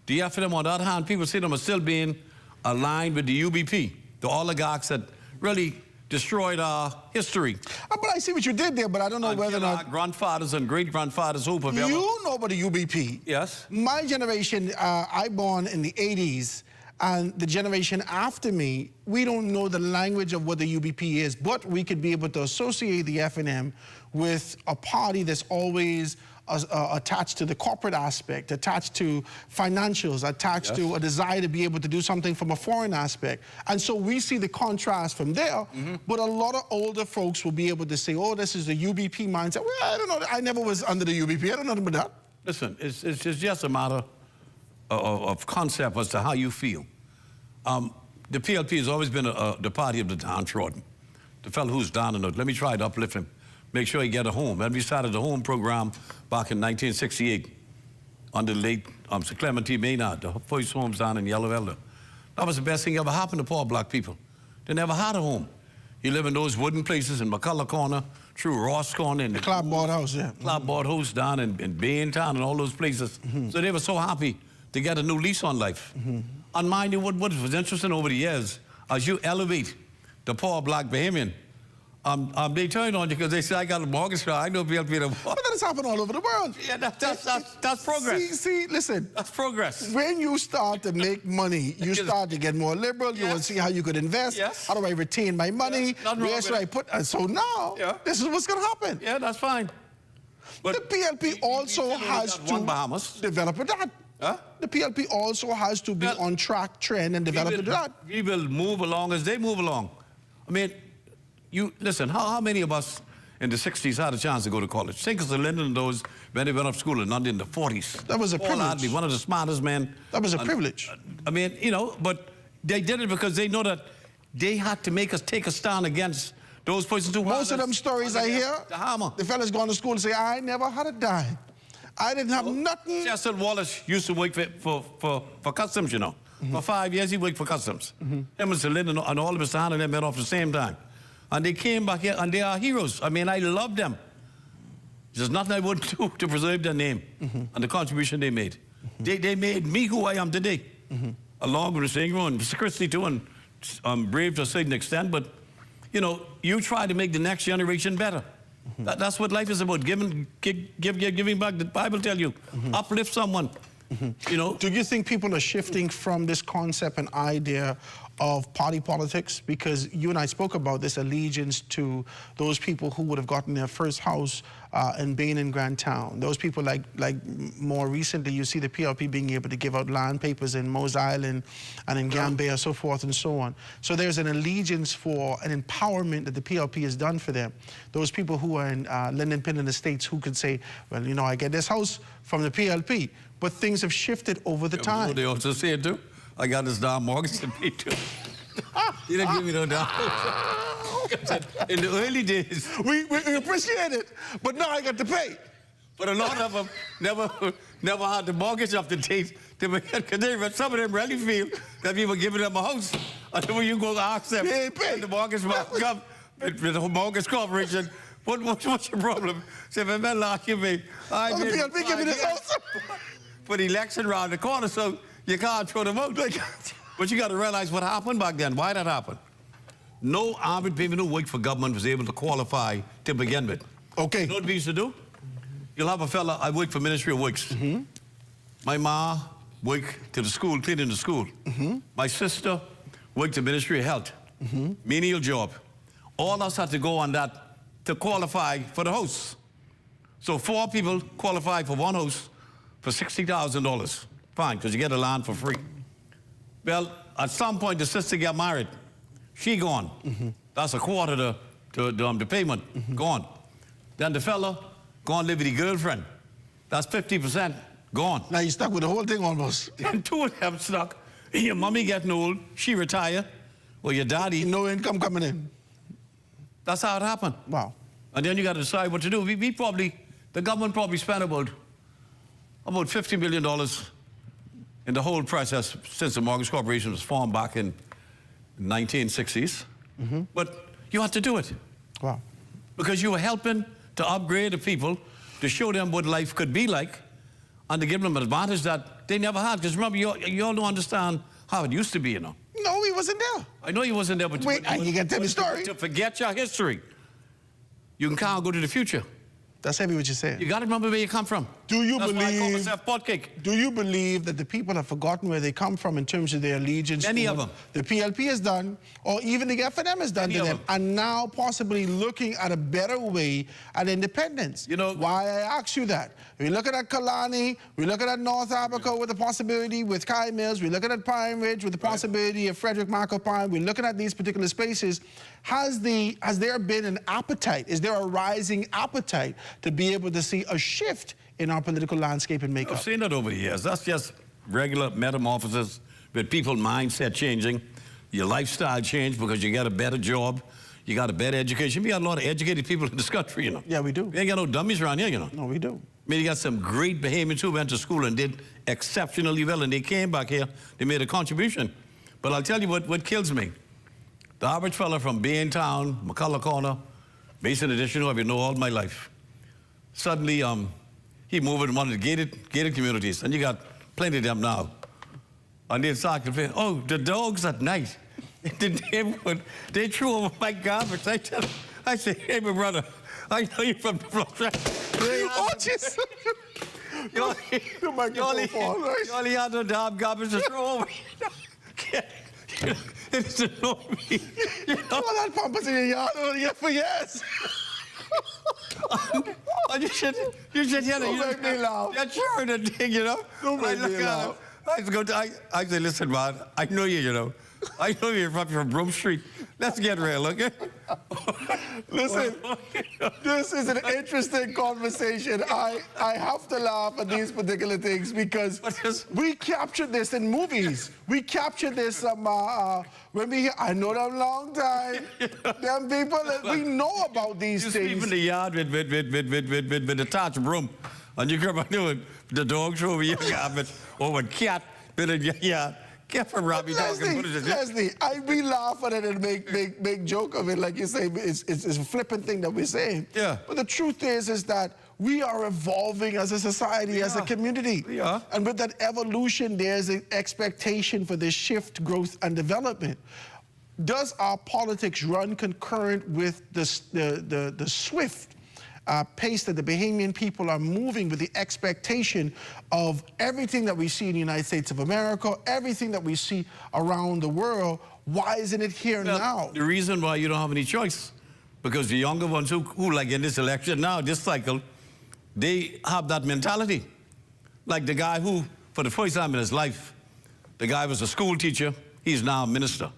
The F&M, on the other hand, people see them as still being aligned with the UBP, the oligarchs that really destroyed our history. But I see what you did there, but I don't know whether or not... Our grandfathers and great-grandfathers hope of You know about the UBP. Yes. My generation, I born in the 80s, and the generation after me, we don't know the language of what the UBP is, but we could be able to associate the F&M with a party that's always attached to the corporate aspect, attached to financials, attached to a desire to be able to do something from a foreign aspect. And so we see the contrast from there, but a lot of older folks will be able to say, oh, this is the UBP mindset. Well, I don't know, I never was under the UBP, I don't know about that. Listen, it's just a matter of concept as to how you feel. The PLP has always been the party of the downtrodden. The fellow who's down and out. Let me try to uplift him. Make sure he get a home. And we started the home program back in 1968 under the late Sir Clement T. Maynard, the first homes down in Yellow Elder. That was the best thing ever happened to poor black people. They never had a home. You live in those wooden places in McCullough Corner, through Ross Corner, and the Clapboard House, yeah. Clapboard House down in Baintown and all those places. So they were so happy to get a new lease on life. And mind you, what was interesting over the years, as you elevate the poor black Bahamian, they turn on you because they say, I got a mortgage, I know PLP. But that has happened all over the world. Yeah, that's progress. See, listen. That's progress. When you start to make money, you start to get more liberal. You want to see how you could invest. How do I retain my money? Where should I put? And so now, this is what's going to happen. Yeah, that's fine. But the PLP also has to develop that. The PLP also has to be on track, trend, and develop that. We will move along as they move along. I mean, listen, how many of us in the 60s had a chance to go to college? Think of the Lyndon and those when they went off school and not in the 40s. That was a privilege. Hadley, one of the smartest men. That was a privilege. I mean, you know, but they did it because they know that they had to make us take a stand against those persons who... Most of them stories I hear, the fellas going to school and say, I never had a dime. I didn't have nothing. Cecil Wallace used to work for customs, you know. For 5 years, he worked for customs. Him and Mr. Lyndon and all of Mr. Hannon, they met off at the same time. And they came back here, and they are heroes. I mean, I love them. There's nothing I wouldn't do to preserve their name and the contribution they made. They made me who I am today, along with Mr. Ingram and Mr. Christie, too, and Brave to a certain extent. But, you know, you try to make the next generation better. That's what life is about, giving back. The Bible tells you, uplift someone. You know. Do you think people are shifting from this concept and idea of party politics? Because you and I spoke about this allegiance to those people who would have gotten their first house in Bain and Grandtown. Those people like more recently, you see the PLP being able to give out land papers in Mose Island and in Gambia, so forth and so on. So there's an allegiance for an empowerment that the PLP has done for them. Those people who are in Linden Pendant Estates who could say, well, you know, I get this house from the PLP, but things have shifted over the time. They also say it too. I got this down mortgage to pay too. You didn't give me no down. In the early days. We appreciate it, but now I got to pay. But a lot of them never had the mortgage up to date. Because some of them really feel that we were giving them a house. And then when you go to ask them, the mortgage mark come, with the mortgage corporation. What's your problem? Say, if a man like you, me, I Oh, the PLP give me this house. put election around the corner, so you can't throw them out. But you got to realize what happened back then. Why that happened? No armed people who worked for government was able to qualify to begin with. Okay. You know what we used to do? You'll have a fella, I worked for Ministry of Works. My ma worked to the school, cleaning the school. My sister worked at Ministry of Health. Menial job. All us had to go on that to qualify for the house. So 4 people qualified for one house for $60,000. Fine, because you get the land for free. Well, at some point, the sister got married. She gone. That's a quarter to the payment. Gone. Then the fella gone live with his girlfriend. That's 50% gone. Now you're stuck with the whole thing almost. And 2 of them stuck. Your mommy getting old. She retire. Well, your daddy. No income coming in. That's how it happened. Wow. And then you got to decide what to do. The government probably spent about $50 million in the whole process since the Mortgage Corporation was formed back in 1960s. But you had to do it. Wow. Because you were helping to upgrade the people, to show them what life could be like, and to give them an advantage that they never had. Because remember, you all don't understand how it used to be, you know. No, he wasn't there. I know he wasn't there, but... Wait, you can tell me the story. To forget your history, you can't go to the future. That's heavy what you're saying. You got to remember where you come from. Do you That's why I call believe... myself pot cake. Do you believe that the people have forgotten where they come from in terms of their allegiance? Many to of what them. The PLP has done, or even the FNM has done Many to of them, and now possibly looking at a better way at independence. You know why I ask you that? We're looking at Kalani, we're looking at North Africa with the possibility with Kai Mills, we're looking at Pine Ridge with the possibility of Frederick Markle Pine, we're looking at these particular spaces. Has there been an appetite? Is there a rising appetite to be able to see a shift in our political landscape and makeup? I've seen that over the years. That's just regular metamorphosis with people's mindset changing, your lifestyle change because you got a better job, you got a better education. We got a lot of educated people in this country, you know. Yeah, we do. We ain't got no dummies around here, you know. No, we do. I mean, you got some great Bahamians who went to school and did exceptionally well, and they came back here, they made a contribution. But I'll tell you what kills me. The average fella from Baintown, McCullough Corner, Mason Addition, who I've known all my life, suddenly he moved in one of the gated communities, and you got plenty of them now. And they start complaining, oh, the dogs at night in the neighborhood, they threw over my garbage. I say, hey, my brother, I know you're from the floor. Oh, Jesus. You only had no damn garbage to throw over. It's annoying me. You know? Well, that pumper's in your yard only for years. And you should hear Don't make me laugh. You're cheering the thing, you know. Don't make me laugh. I say, listen, man, I know you know. I know you're from Broome Street. Let's get real, okay? Listen, this is an interesting conversation. I have to laugh at these particular things because we captured this in movies. We captured this when we, I know them long time. Them people, we know about these you things. You sleep in the yard with a touch broom, and you come out doing the dogs over your garbage, or a cat been in your yard. Get from Robbie talking. Leslie, we laugh at it and make joke of it, like you say. It's a flippant thing that we're saying. Yeah. But the truth is that we are evolving as a society, as a community. We are. And with that evolution, there's an expectation for this shift, growth, and development. Does our politics run concurrent with the swift pace that the Bahamian people are moving with the expectation of everything that we see in the United States of America, everything that we see around the world? Why isn't it here now? The reason why you don't have any choice, because the younger ones who like in this election now, this cycle, they have that mentality. Like the guy who, for the first time in his life, the guy was a school teacher, he's now a minister.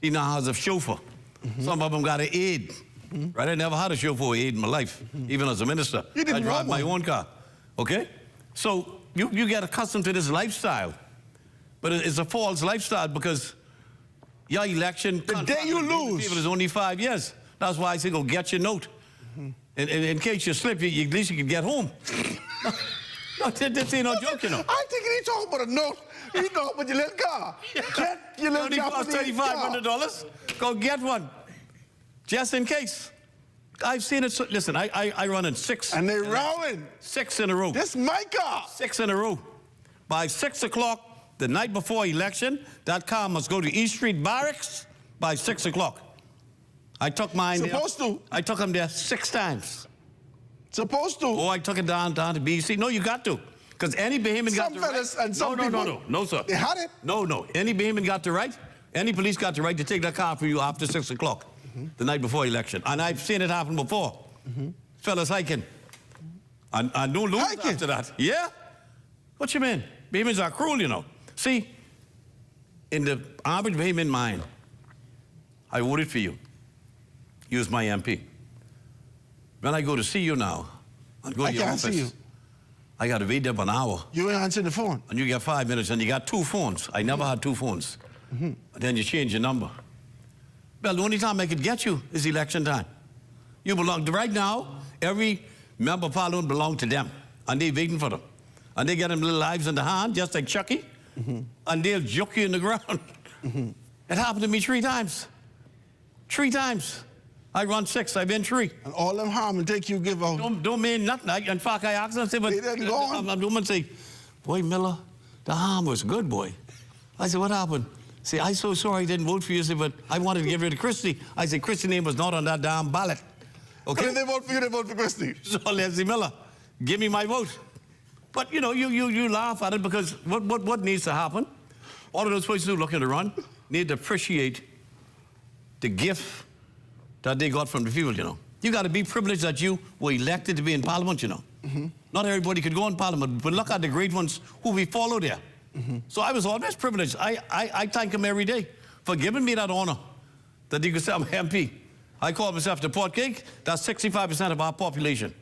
He now has a chauffeur. Some of them got an aide. Right? I never had a chauffeur or aide in my life, even as a minister. You didn't I drive my one. own car. Okay? So you get accustomed to this lifestyle. But it's a false lifestyle because your election... The day you lose... People is only 5 years. That's why I say go get your note. In case you slip, at least you can get home. No, this ain't no joke, you know. I think he's talking about a note. He's talking about your little car. Get your little Only cost $3,500. Go get one. Just in case. I've seen it. Listen, I run in 6. And they're rowing. 6 in a row. This my car. 6 in a row. By 6 o'clock, the night before election, that car must go to East Street Barracks by 6 o'clock. I took mine Supposed there. to. I took him there 6 times. Supposed to. Oh, I took it down to BC. No, you got to. Because any Bahamian got the right. Some fellas and some people. No, sir. They had it. No. Any Bahamian got the right. Any police got the right to take that car from you after 6 o'clock, the night before election. And I've seen it happen before. Fellas hiking. And no lose after that. Yeah? What you mean? Bahamians are cruel, you know. See, in the average Bahamian mind, I voted for you. You was my MP. When I go to see you now, and go to your office, I can't see you. I got to wait there for an hour. You ain't answering the phone. And you get 5 minutes, and you got 2 phones. I never had 2 phones. And then you change your number. Well, the only time I could get you is election time. You belong to, right now, every member of parliament belongs to them, and they're waiting for them. And they get them little lives in the hand, just like Chucky, and they'll juke you in the ground. It happened to me 3 times. 3 times. I run 6, I've been 3. And all them harm and take you give out. Don't mean nothing. In fact, I asked them, say, but They didn't go on. I'm doing say, boy, Miller, the harm was good, boy. I said, what happened? See, I'm so sorry I didn't vote for you, say, but I wanted to get rid of Christie. I said, Christie's name was not on that damn ballot. Okay? But if they vote for you, they vote for Christie. So, Leslie Miller, give me my vote. But, you know, you laugh at it because what needs to happen? All of those places who are looking to run need to appreciate the gift that they got from the people, you know. You got to be privileged that you were elected to be in Parliament, you know. Not everybody could go in Parliament, but look at the great ones who we follow there. So I was always privileged. I thank them every day for giving me that honor that you could say I'm MP. I call myself the Port Cake. That's 65% of our population.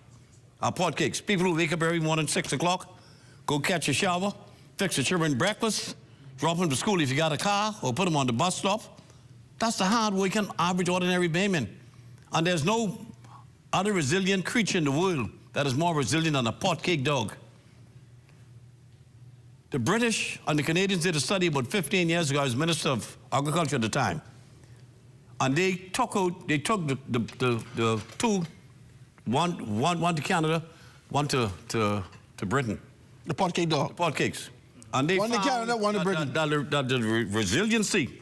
Our Port Cakes. People who wake up every morning 6 o'clock, go catch a shower, fix the children breakfast, drop them to school if you got a car, or put them on the bus stop. That's the hard-working, average, ordinary Bahamian. And there's no other resilient creature in the world that is more resilient than a Port Cake dog. The British and the Canadians did a study about 15 years ago. I was Minister of Agriculture at the time. And they took the 2, one to Canada, one to Britain. The Port Cake dog. The Port Cakes. And they one to Canada, one to Britain. That the resiliency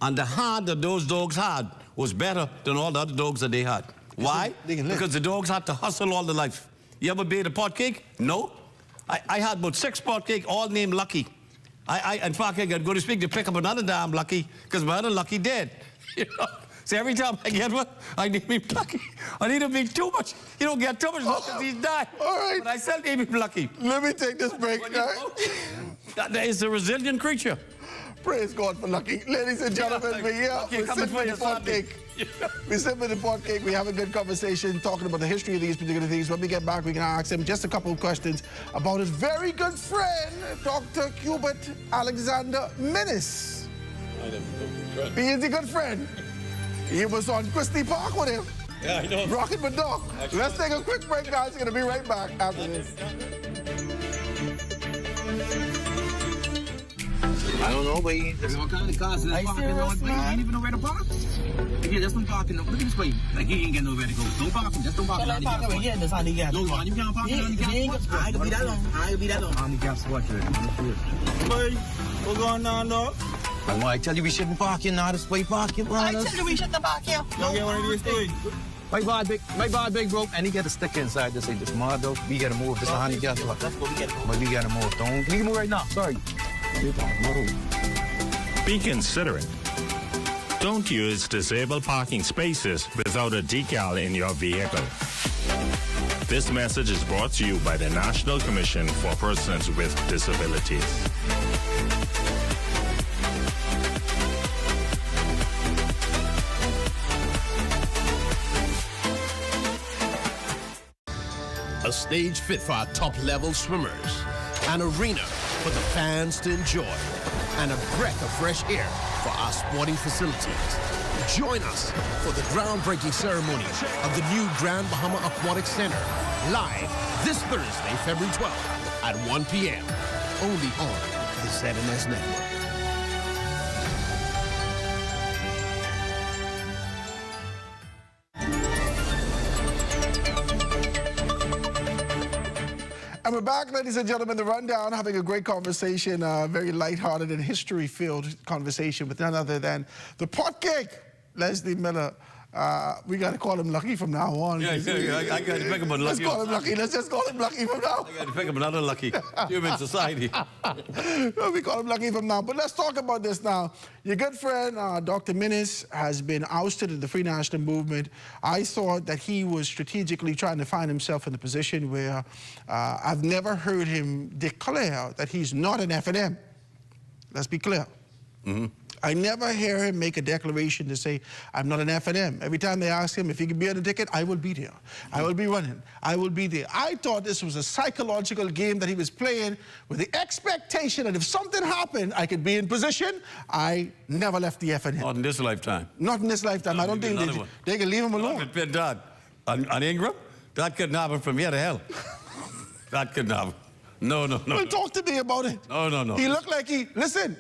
and the heart that those dogs had was better than all the other dogs that they had. Why? Because the dogs had to hustle all their life. You ever bathe a Port Cake? No. I had about 6 Port Cake, all named Lucky. In fact, I got to go to speak to pick up another damn Lucky because my other Lucky dead. You know? So every time I get one, I name him Lucky. I need him be too much. You don't get too much because he's died. All right. But I still name him Lucky. Let me take this break. That is a resilient creature. Praise God for Lucky. Ladies and gentlemen, we're here. We're sitting with the Port Cake. We sit with the Port Cake. We have a good conversation talking about the history of these particular things. When we get back, we can ask him just a couple of questions about his very good friend, Dr. Hubert Alexander Minnis. He is a good friend. He was on Christie Park with him. Yeah, I know. Rocking with Doc. Let's take a quick break, guys. We're going to be right back after this. I don't know, but there's all kinds of cars in the park. You ain't even know where to park. Yeah, just don't park in the... Look at this way. Like, you ain't get nowhere to go. Don't park him. Just don't park him. Park over here. That's handicap. No, man, you can't park in handicap spot. I ain't gonna be that long. I ain't gonna be that long. Handicap spot, boy, what's going on, dog? I tell you we shouldn't park here now. This way park here, man. I tell you we shouldn't park here. Don't get one of these things. My bar big broke, and he got a sticker inside. This ain't this mod, though. We gotta move. This is a handicap spot. That's what we gotta move. But we gotta move. Don't. We can move right now. Sorry. Be considerate. Don't use disabled parking spaces without a decal in your vehicle. This message is brought to you by the National Commission for Persons with Disabilities. A stage fit for our top-level swimmers, an arena for the fans to enjoy, and a breath of fresh air for our sporting facilities. Join us for the groundbreaking ceremony of the new Grand Bahama Aquatic Center, live this Thursday, February 12th at 1 p.m., only on the ZNS Network. And we're back, ladies and gentlemen, the rundown, having a great conversation, very lighthearted and history-filled conversation with none other than the pot cake, Leslie Miller. We got to call him Lucky from now on. Yeah, I got to pick him a Lucky. Let's call him Lucky. Let's just call him Lucky from now. I got to pick him another Lucky. Human society. We call him Lucky from now. But let's talk about this now. Your good friend, Dr. Minnis, has been ousted in the Free National Movement. I thought that he was strategically trying to find himself in a position where I've never heard him declare that he's not an F&M. Let's be clear. Mm-hmm. I never hear him make a declaration to say, I'm not an F&M. Every time they ask him if he can be on the ticket, I will be there. I will be running. I will be there. I thought this was a psychological game that he was playing with the expectation that if something happened, I could be in position. I never left the F&M. Not in this lifetime. Not in this lifetime. I don't think they can leave him alone. On Ingram, that couldn't happen from here to hell. That couldn't happen. No. Well, talk to me about it. No. He looked like listen,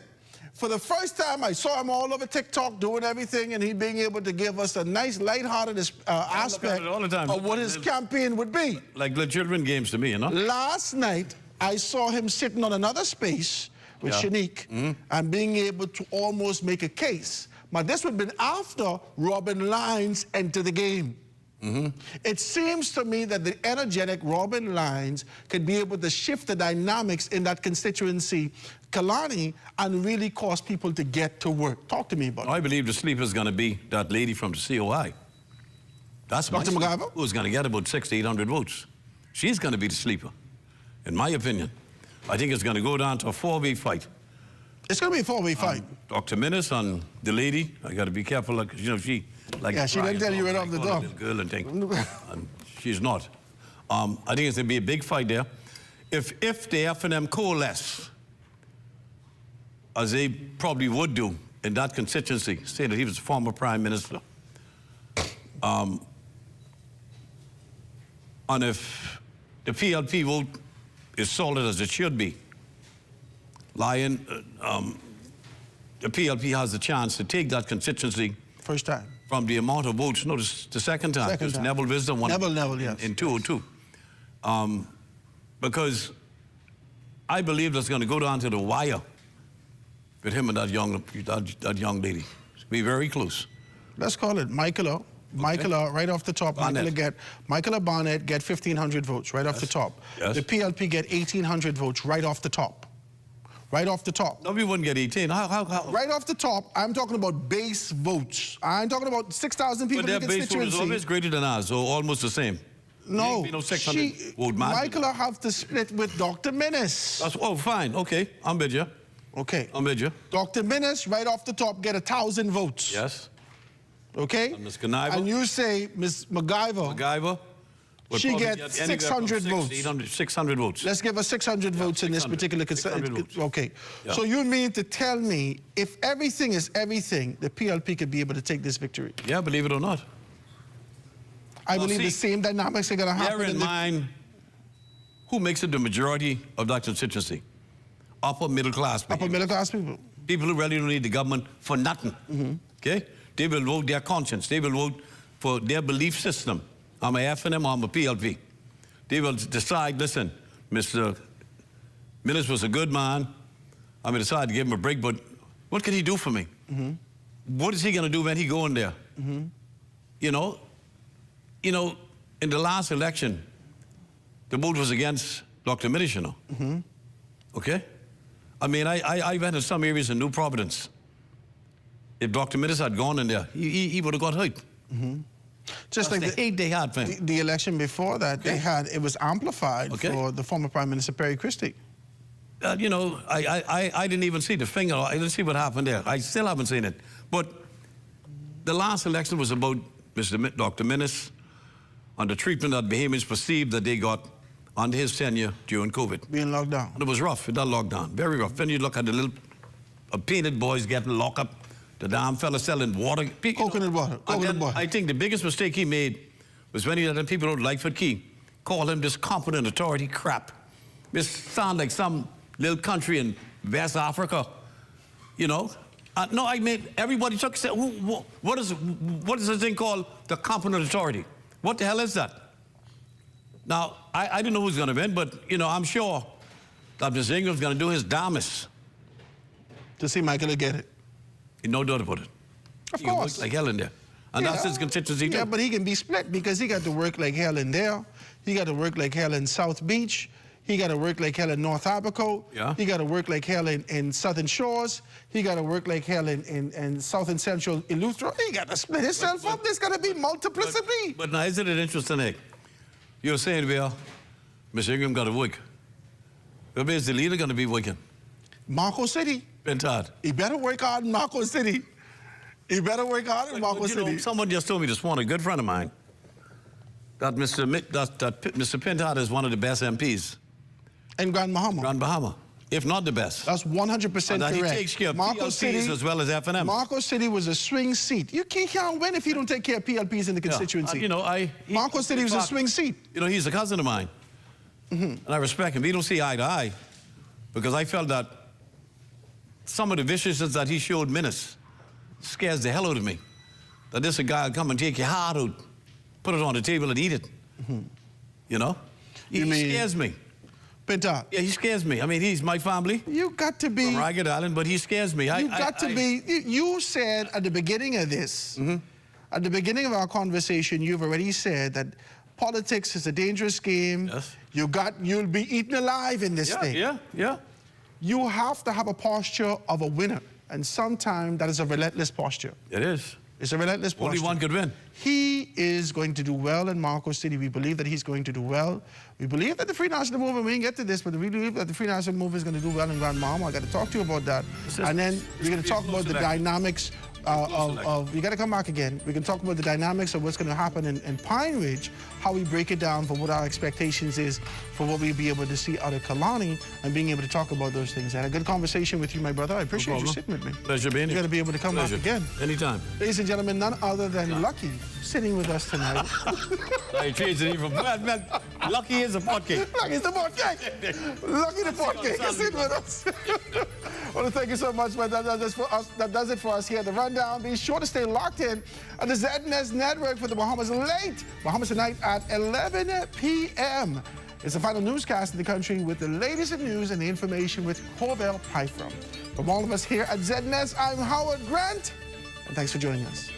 for the first time, I saw him all over TikTok doing everything, and he being able to give us a nice, lighthearted aspect all the time. of what his campaign would be. Like little children games to me, you know? Last night, I saw him sitting on another space with Shanique and being able to almost make a case. But this would have been after Robin Lyons entered the game. It seems to me that the energetic Robin Lyons could be able to shift the dynamics in that constituency, Kalani, and really cause people to get to work. Talk to me about it. I believe the sleeper is going to be that lady from the COI. That's Dr. MacGyver? Who's going to get about 600-800 votes. She's going to be the sleeper, in my opinion. I think it's going to go down to a 4-way fight. It's going to be a 4-way fight. Dr. Minnis and the lady, I got to be careful, like, you know, she... Like she didn't tell you right off the door. Girl and thing. And she's not. I think it's going to be a big fight there. If the F&M coalesce, as they probably would do in that constituency, say that he was a former prime minister, and if the PLP vote is solid as it should be, the PLP has the chance to take that constituency first time from the amount of votes. No, the second time. Second time. Neville Wisdom won Neville, yes. in 202. Because I believe that's going to go down to the wire with him and that young lady. Be very close. Let's call it Michaela. Michaela, right off the top, Michaela Barnett get 1,500 votes right off the top. Yes. The PLP get 1,800 votes right off the top. Right off the top. No, we wouldn't get 18. How? Right off the top, I'm talking about base votes. I'm talking about 6,000 people in the But their base vote is always greater than ours, so almost the same. No, you know, 600 vote margin. Michaela have to split with Dr. Minnis. Oh, fine. Okay, I'm with you. Okay. I'm with you. Dr. Minnis, right off the top, get 1,000 votes. Yes. Okay? And Ms. Kaniva. And you say Ms. MacGyver. She gets 600 votes. 600 votes. Let's give her 600 votes in this particular... Okay. Yeah. So you mean to tell me if everything is everything, the PLP could be able to take this victory? Yeah, believe it or not. I believe the same dynamics are going to happen. Bear in mind, who makes it the majority of that constituency? Upper middle class people. Upper middle class people. People who really don't need the government for nothing. Okay? They will vote their conscience. They will vote for their belief system. I'm a F&M or I'm a PLP. They will decide, listen, Mr. Minnis was a good man. I'm going to decide to give him a break, but what can he do for me? What is he going to do when he go in there? You know, in the last election, the vote was against Dr. Minnis, you know. Okay? I mean, I went in some areas in New Providence. If Dr. Minnis had gone in there, he would have got hurt. Just like the election before that, it was amplified for the former Prime Minister Perry Christie. You know, I didn't even see the finger. I didn't see what happened there. I still haven't seen it. But the last election was about Dr. Minnis and the treatment that Bahamians perceived that they got under his tenure during COVID. Being locked down. And it was rough, that lockdown, very rough. Then you look at the little painted boys getting locked up, the damn fella selling water. Coconut water. I think the biggest mistake he made was when he let people out Lightfoot Key call him this competent authority crap. This sound like some little country in West Africa, you know. No, I mean, everybody said, what is this thing called the competent authority? What the hell is that? Now, I don't know who's going to win, but, you know, I'm sure that Mr. Ingram's going to do his damnest to see Michael get it. No doubt about it. Of he course. Work like hell in there. And that's his constituency too. Yeah, but he can be split because he got to work like hell in there. He got to work like hell in South Beach. He got to work like hell in North Abaco. Yeah. He got to work like hell in Southern Shores. He got to work like hell in South and Central Eleuthera. He got to split himself up. There's got to be multiplicity. But now, isn't it interesting, Nick? You're saying, well, Mr. Ingram got to work. Where is the leader going to be working? Marco City. Bentard. He better work hard in Marco City. He better work hard in Marco City. Know, someone just told me this morning, a good friend of mine, that Mr. Pintard is one of the best MPs. In Grand Bahama. Grand Bahama, if not the best. That's 100% and that correct. He takes care of Marco PLPs City, as well as FNM. Marco City was a swing seat. You can't win if you don't take care of PLPs in the constituency. You know, Marco City was a swing seat. You know, he's a cousin of mine. And I respect him. We don't see eye to eye because I felt that some of the viciousness that he showed Minutes scares the hell out of me. That this a guy will come and take your heart out, put it on the table and eat it. You know? He scares me. Pintard. Yeah, he scares me. I mean, he's my family. You got to be... From Ragged Island, but he scares me. You said at the beginning of this, at the beginning of our conversation, you've already said that politics is a dangerous game. Yes. You'll be eaten alive in this thing. Yeah. You have to have a posture of a winner. And sometimes that is a relentless posture. It is. It's a relentless posture. Only one could win. He is going to do well in Marco City. We believe that he's going to do well. We believe that the Free National Movement, we didn't get to this, but we believe that the Free National Movement is going to do well in Grand Bahama. I got to talk to you about that. And then we're going to talk about the dynamics you got to come back again. We can talk about the dynamics of what's going to happen in Pine Ridge, how we break it down for what our expectations is for what we'll be able to see out of Kalani and being able to talk about those things. I had a good conversation with you, my brother. I appreciate you sitting with me. Pleasure being here. You got to be able to come back again. Anytime. Ladies and gentlemen, none other than Lucky sitting with us tonight. I changed it even. Man, Lucky is a pot cake. Lucky's the pot cake. Lucky the pot cake is sitting with us. I want to thank you so much, man. That does it for us here at The Rundown. Be sure to stay locked in on the ZNS Network for the Bahamas late. Bahamas Tonight at 11 p.m. It's the final newscast in the country with the latest in news and the information with Corbell Pyfrom. From all of us here at ZNS, I'm Howard Grant, and thanks for joining us.